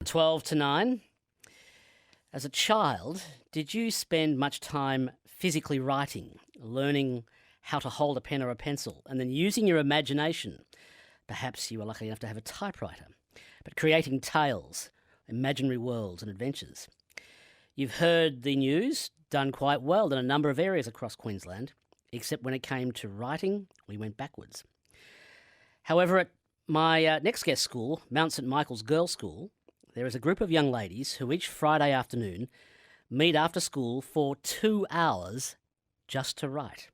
12 to 9. As a child, did you spend much time physically writing, learning how to hold a pen or a pencil, and then using your imagination? Perhaps you were lucky enough to have a typewriter, but creating tales, imaginary worlds and adventures. You've heard the news, done quite well in a number of areas across Queensland, except when it came to writing, we went backwards. However, at my next guest school, Mount St Michael's Girls' School, there is a group of young ladies who each Friday afternoon meet after school for 2 hours just to write.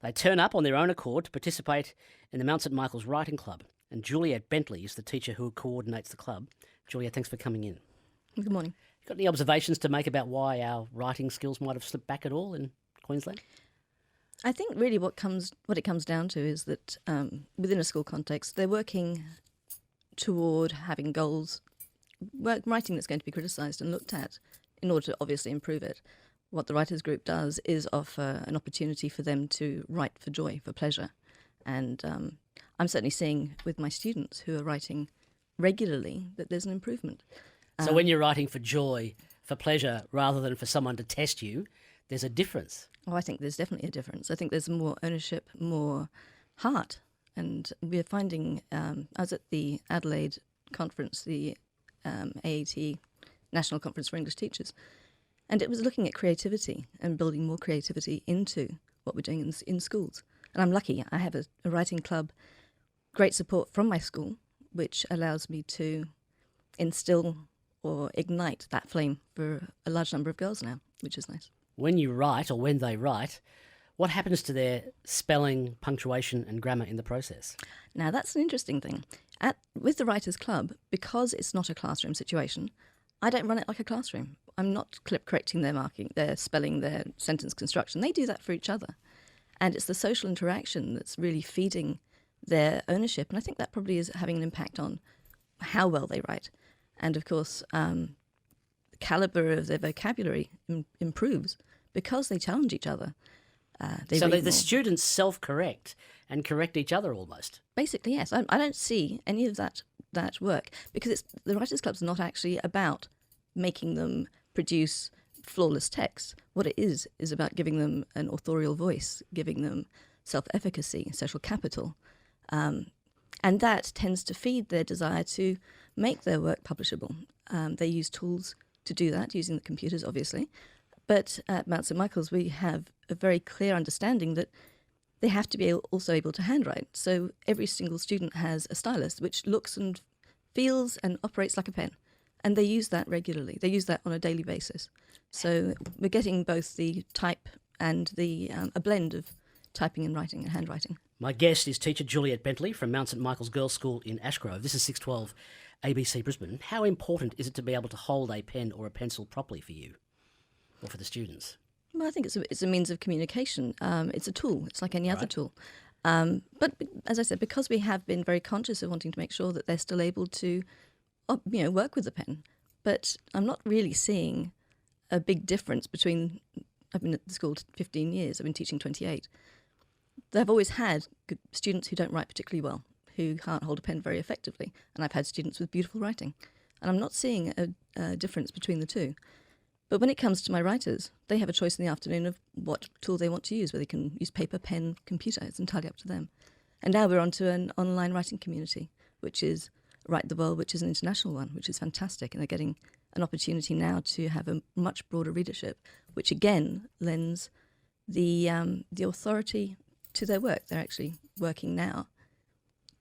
They turn up on their own accord to participate in the Mount St Michael's Writing Club, and Juliette Bentley is the teacher who coordinates the club. Juliette, thanks for coming in. Good morning. Got any observations to make about why our writing skills might have slipped back at all in Queensland? I think really what it comes down to is that within a school context, they're working toward having goals, writing that's going to be criticised and looked at in order to obviously improve it. What the writers group does is offer an opportunity for them to write for joy, for pleasure. And I'm certainly seeing with my students who are writing regularly that there's an improvement. So when you're writing for joy, for pleasure, rather than for someone to test you, there's a difference. Oh, I think there's definitely a difference. I think there's more ownership, more heart. And we're finding, I was at the Adelaide conference, the AAT, National Conference for English Teachers, and it was looking at creativity and building more creativity into what we're doing in schools. And I'm lucky, I have a writing club, great support from my school, which allows me to instill or ignite that flame for a large number of girls now, which is nice. When you write, or when they write, what happens to their spelling, punctuation and grammar in the process? Now, that's an interesting thing. With the Writers' Club, because it's not a classroom situation, I don't run it like a classroom. I'm not correcting their marking, their spelling, their sentence construction. They do that for each other. And it's the social interaction that's really feeding their ownership. And I think that probably is having an impact on how well they write. And of course, the calibre of their vocabulary improves because they challenge each other. So the students self-correct and correct each other almost? Basically, yes. I don't see any of that work because the Writers' Club's not actually about making them produce flawless text. What it is about giving them an authorial voice, giving them self-efficacy, social capital. And that tends to feed their desire to make their work publishable. They use tools to do that, using the computers, obviously. But at Mount St Michael's, we have a very clear understanding that they have to be also able to handwrite. So every single student has a stylus which looks and feels and operates like a pen. And they use that regularly. They use that on a daily basis. So we're getting both the type and a blend of typing and writing and handwriting. My guest is teacher Juliette Bentley from Mount St Michael's Girls' School in Ashgrove. This is 612 ABC Brisbane. How important is it to be able to hold a pen or a pencil properly for you or for the students? Well, I think it's a means of communication. It's a tool. It's like any other tool. But as I said, because we have been very conscious of wanting to make sure that they're still able to work with the pen. But I'm not really seeing a big difference between, I've been at the school 15 years, I've been teaching 28. They've always had students who don't write particularly well, who can't hold a pen very effectively. And I've had students with beautiful writing. And I'm not seeing a difference between the two. But when it comes to my writers, they have a choice in the afternoon of what tool they want to use, whether they can use paper, pen, computer. It's entirely up to them. And now we're onto an online writing community, which is Write the World, which is an international one, which is fantastic. And they're getting an opportunity now to have a much broader readership, which again lends the authority to their work. They're actually working now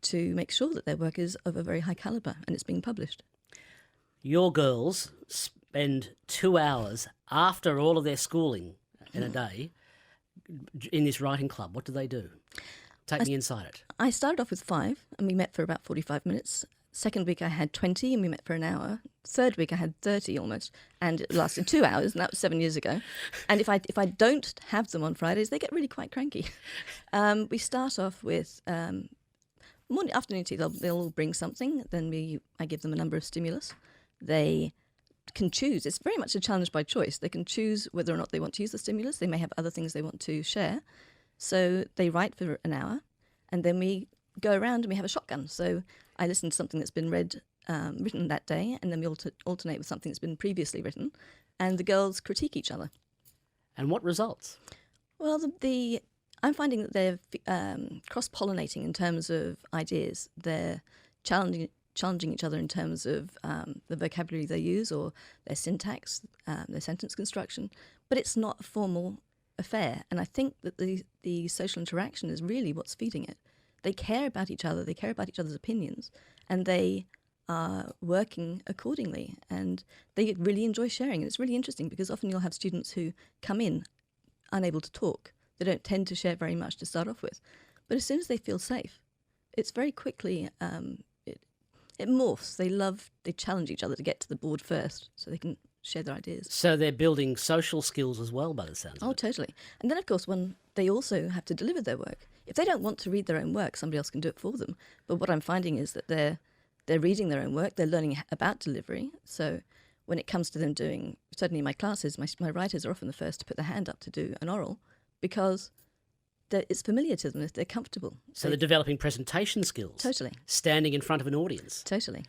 to make sure that their work is of a very high calibre and it's being published. Your girls spend 2 hours after all of their schooling in a day in this writing club. What do they do? Take me inside it. I started off with 5 and we met for about 45 minutes. Second week I had 20 and we met for an hour. Third week I had 30 almost, and it lasted 2 hours, and that was 7 years ago. And if I don't have them on Fridays, they get really quite cranky. We start off with morning, afternoon tea. They'll all bring something. Then I give them a number of stimulus. They can choose. It's very much a challenge by choice. They can choose whether or not they want to use the stimulus. They may have other things they want to share. So they write for an hour, and then we go around and we have a shotgun. So I listen to something that's been read written that day, and then we alternate with something that's been previously written, and the girls critique each other. And what results? Well, I'm finding that they're cross-pollinating in terms of ideas. They're challenging each other in terms of the vocabulary they use or their syntax, their sentence construction. But it's not a formal affair. And I think that the social interaction is really what's feeding it. They care about each other. They care about each other's opinions. And they are working accordingly. And they really enjoy sharing. And it's really interesting because often you'll have students who come in unable to talk. They don't tend to share very much to start off with. But as soon as they feel safe, it's very quickly, it morphs. They challenge each other to get to the board first so they can share their ideas. So they're building social skills as well, by the sounds of Oh, it. totally. And then, of course, when they also have to deliver their work. If they don't want to read their own work, somebody else can do it for them. But what I'm finding is that they're reading their own work, they're learning about delivery. So when it comes to them doing, certainly in my classes, my writers are often the first to put their hand up to do an oral because it's familiar to them, they're comfortable. So they're developing presentation skills. Totally. Standing in front of an audience. Totally.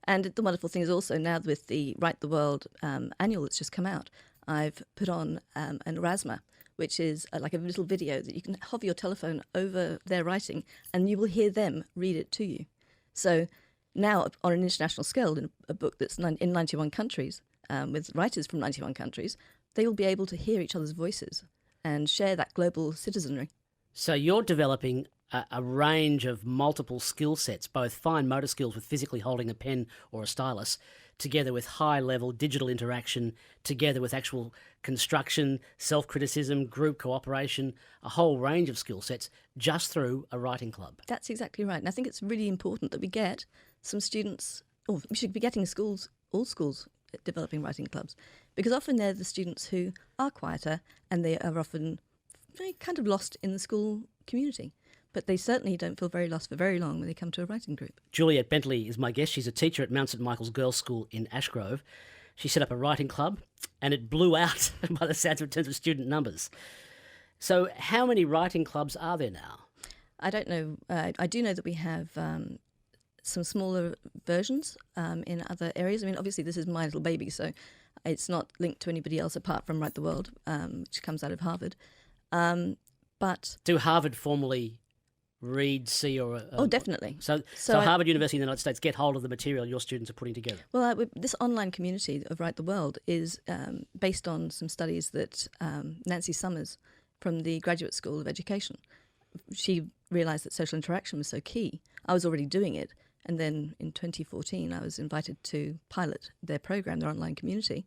And the wonderful thing is also now with the Write the World annual that's just come out, I've put on an Erasma, which is like a little video that you can hover your telephone over their writing and you will hear them read it to you. So now on an international scale, in a book that's in 91 countries, with writers from 91 countries, they will be able to hear each other's voices and share that global citizenry. So you're developing a range of multiple skill sets, both fine motor skills with physically holding a pen or a stylus, together with high-level digital interaction, together with actual construction, self-criticism, group cooperation, a whole range of skill sets just through a writing club. That's exactly right. And I think it's really important that we get some students, or we should be getting all schools developing writing clubs, because often they're the students who are quieter and they are often very kind of lost in the school community. But they certainly don't feel very lost for very long when they come to a writing group. Juliette Bentley is my guest. She's a teacher at Mount St Michael's Girls' School in Ashgrove. She set up a writing club and it blew out by the sounds of it in terms of student numbers. So how many writing clubs are there now? I don't know. I do know that we have some smaller versions in other areas. I mean, obviously this is my little baby, so it's not linked to anybody else apart from Write the World, which comes out of Harvard. But do Harvard formally read, see, or... oh, definitely. So Harvard University in the United States get hold of the material your students are putting together? Well, this online community of Write the World is based on some studies that Nancy Summers from the Graduate School of Education, she realised that social interaction was so key. I was already doing it, and then in 2014 I was invited to pilot their program, their online community,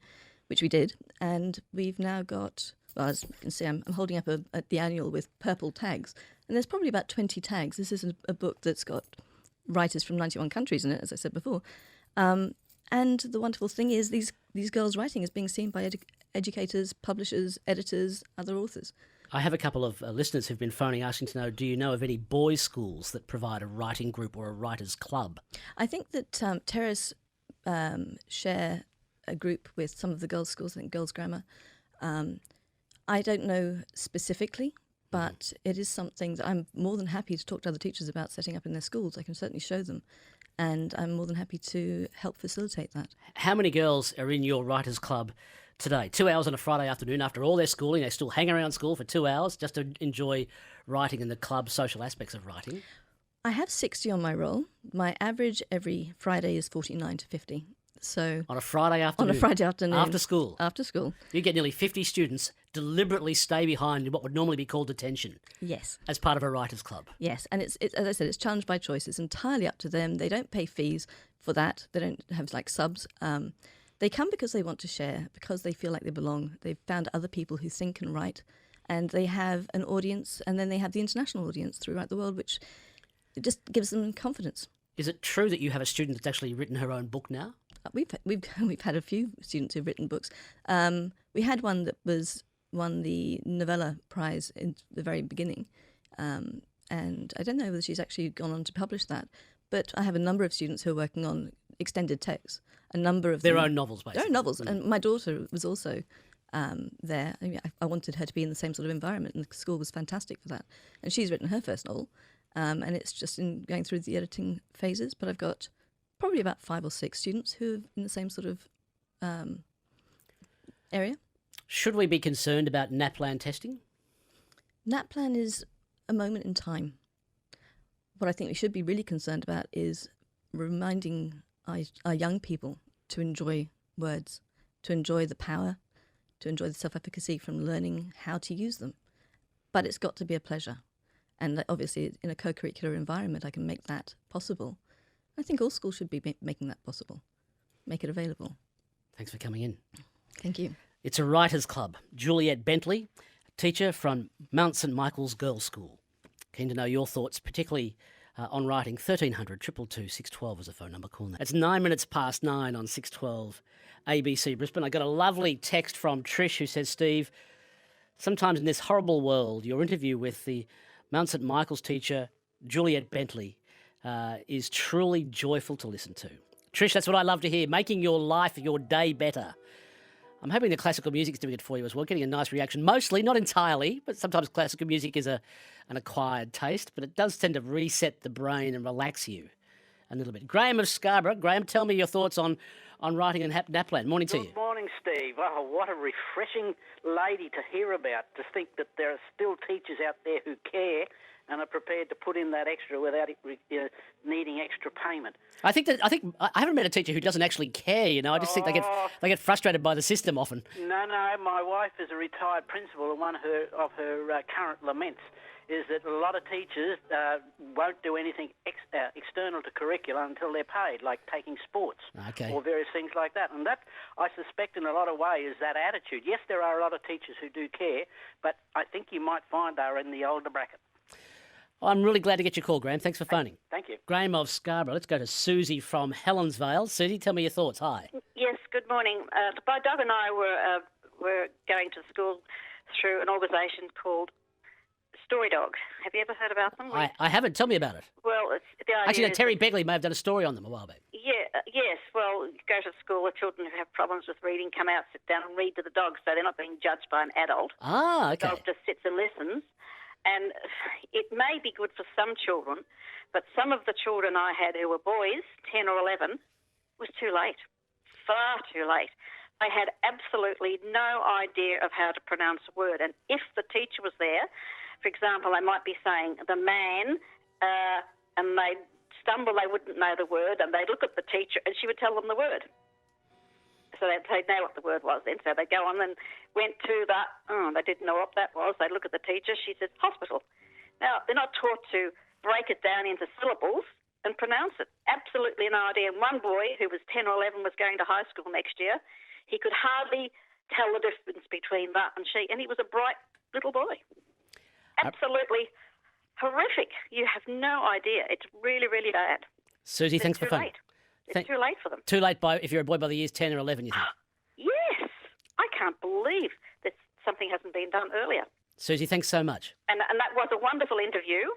which we did, and we've now got... Well, as you can see, I'm holding up the annual with purple tags, and there's probably about 20 tags. This is a book that's got writers from 91 countries in it, as I said before. And the wonderful thing is these girls' writing is being seen by educators, publishers, editors, other authors. I have a couple of listeners who've been phoning asking to know, do you know of any boys' schools that provide a writing group or a writers' club? I think that Terrace share a group with some of the girls' schools, I think Girls' Grammar. I don't know specifically, but it is something that I'm more than happy to talk to other teachers about setting up in their schools. I can certainly show them, and I'm more than happy to help facilitate that. How many girls are in your writers' club today? 2 hours on a Friday afternoon after all their schooling, they still hang around school for 2 hours just to enjoy writing and the club social aspects of writing? I have 60 on my roll. My average every Friday is 49 to 50. So on a Friday afternoon? On a Friday afternoon. After school? After school. You get nearly 50 students deliberately stay behind what would normally be called detention. Yes. As part of a writers' club. Yes, and it's as I said, it's challenged by choice. It's entirely up to them. They don't pay fees for that. They don't have like subs. They come because they want to share, because they feel like they belong. They've found other people who think and write, and they have an audience, and then they have the international audience through Write the World, which just gives them confidence. Is it true that you have a student that's actually written her own book now? We've had a few students who've written books. We had one that won the Novella Prize in the very beginning, and I don't know whether she's actually gone on to publish that. But I have a number of students who are working on extended texts. A number of their own novels, basically. Their own novels, and my daughter was also there. I mean, I wanted her to be in the same sort of environment, and the school was fantastic for that. And she's written her first novel, and it's just going through the editing phases. But I've got probably about 5 or 6 students who are in the same sort of area. Should we be concerned about NAPLAN testing? NAPLAN is a moment in time. What I think we should be really concerned about is reminding our young people to enjoy words, to enjoy the power, to enjoy the self-efficacy from learning how to use them. But it's got to be a pleasure. And obviously, in a co-curricular environment, I can make that possible. I think all schools should be making that possible, make it available. Thanks for coming in. Thank you. It's a writers' club. Juliette Bentley, a teacher from Mount St Michael's Girls' School. Keen to know your thoughts, particularly on writing. 1300 222 612 is a phone number. Call now. It's 9 minutes past 9 on 612 ABC Brisbane. I got a lovely text from Trish who says, Steve, sometimes in this horrible world, your interview with the Mount St Michael's teacher, Juliette Bentley, is truly joyful to listen to. Trish, that's what I love to hear, making your life, your day better. I'm hoping the classical music's doing it for you as well, getting a nice reaction. Mostly, not entirely, but sometimes classical music is an acquired taste, but it does tend to reset the brain and relax you a little bit. Graham of Scarborough. Graham, tell me your thoughts on writing and NAPLAN. Morning to you. Good morning, Steve. Oh, what a refreshing lady to hear about, to think that there are still teachers out there who care and are prepared to put in that extra without it needing extra payment. I haven't met a teacher who doesn't actually care, you know. I just think they get frustrated by the system often. No, my wife is a retired principal, and one of her current laments is that a lot of teachers won't do anything external to curricula until they're paid, like taking sports or various things like that. And that, I suspect, in a lot of ways, is that attitude. Yes, there are a lot of teachers who do care, but I think you might find they're in the older bracket. I'm really glad to get your call, Graham. Thanks for phoning. Thank you. Graham of Scarborough. Let's go to Susie from Helensvale. Susie, tell me your thoughts. Hi. Yes, good morning. My dog and I were going to school through an organisation called Story Dog. Have you ever heard about them? I haven't. Tell me about it. Well, the idea actually, no, Terry Begley may have done a story on them a while back. Yes. Well, you go to school, the children who have problems with reading come out, sit down and read to the dogs, so they're not being judged by an adult. Ah, okay. The dog just sits and listens. And it may be good for some children, but some of the children I had who were boys, 10 or 11, was too late, far too late. They had absolutely no idea of how to pronounce a word. And if the teacher was there, for example, they might be saying the man, and they'd stumble, they wouldn't know the word, and they'd look at the teacher and she would tell them the word. So they'd know what the word was then. So they'd go on and went to they didn't know what that was. They'd look at the teacher. She said, hospital. Now, they're not taught to break it down into syllables and pronounce it. Absolutely no idea. And one boy who was 10 or 11 was going to high school next year. He could hardly tell the difference between that and she. And he was a bright little boy. Absolutely horrific. You have no idea. It's really, really bad. Susie, thanks for phoning. It's too late for them. Too late if you're a boy by the years 10 or 11, you think? Yes. I can't believe that something hasn't been done earlier. Susie, thanks so much. And that was a wonderful interview,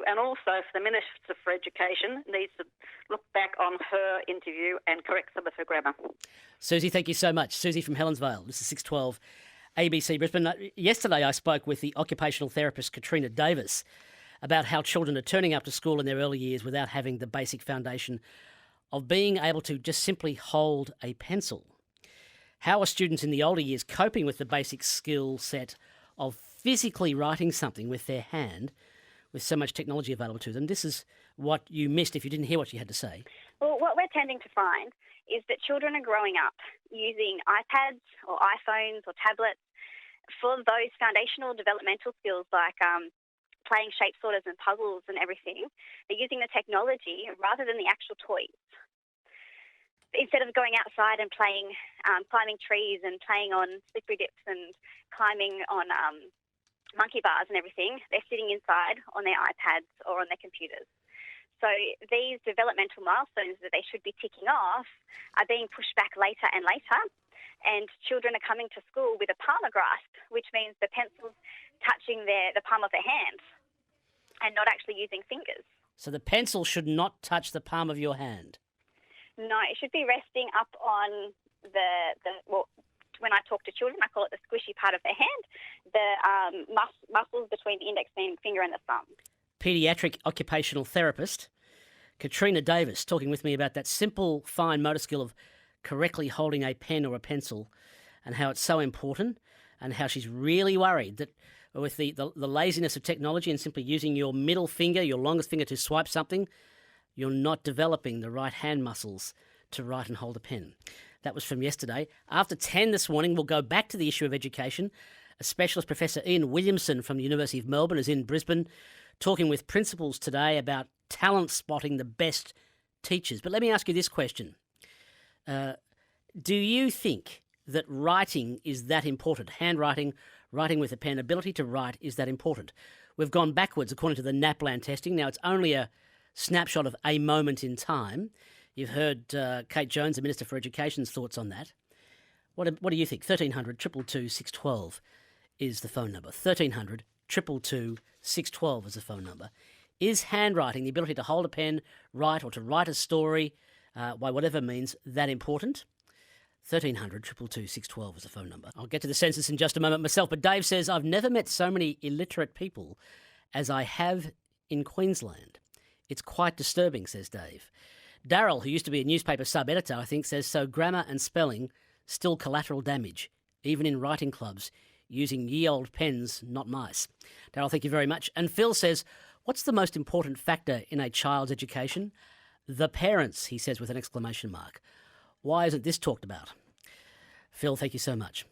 and also for the Minister for Education needs to look back on her interview and correct some of her grammar. Susie, thank you so much. Susie from Helensvale. This is 612 ABC Brisbane. Yesterday I spoke with the occupational therapist Katrina Davis about how children are turning up to school in their early years without having the basic foundation of being able to just simply hold a pencil. How are students in the older years coping with the basic skill set of physically writing something with their hand with so much technology available to them? This is what you missed if you didn't hear what she had to say. Well, what we're tending to find is that children are growing up using iPads or iPhones or tablets for those foundational developmental skills like playing shape sorters and puzzles and everything. They're using the technology rather than the actual toys. Instead of going outside and playing, climbing trees and playing on slippery dips and climbing on monkey bars and everything, they're sitting inside on their iPads or on their computers. So these developmental milestones that they should be ticking off are being pushed back later and later, and children are coming to school with a palmar grasp, which means the pencil's touching the palm of their hand and not actually using fingers. So the pencil should not touch the palm of your hand? No, it should be resting up on when I talk to children, I call it the squishy part of their hand, the muscles between the index finger and the thumb. Paediatric occupational therapist Katrina Davis talking with me about that simple, fine motor skill of correctly holding a pen or a pencil and how it's so important, and how she's really worried that with the laziness of technology and simply using your middle finger, your longest finger, to swipe something, you're not developing the right hand muscles to write and hold a pen. That was from yesterday. After 10 this morning, we'll go back to the issue of education. A specialist, Professor Ian Williamson from the University of Melbourne, is in Brisbane talking with principals today about talent spotting the best teachers. But let me ask you this question. Do you think that writing is that important? Handwriting, writing with a pen, ability to write is that important? We've gone backwards according to the NAPLAN testing. Now, it's only a snapshot of a moment in time. You've heard Kate Jones, the Minister for Education's thoughts on that. What do you think? 1300 222 612 is the phone number. 1300 222 612 is the phone number. Is handwriting, the ability to hold a pen, write, or to write a story by whatever means, that important? 1300 222 612 is the phone number. I'll get to the census in just a moment myself, but Dave says, I've never met so many illiterate people as I have in Queensland. It's quite disturbing, says Dave. Daryl, who used to be a newspaper sub-editor, I think, says, so grammar and spelling, still collateral damage, even in writing clubs, using ye-old pens, not mice. Daryl, thank you very much. And Phil says, what's the most important factor in a child's education? The parents, he says with an exclamation mark. Why isn't this talked about? Phil, thank you so much.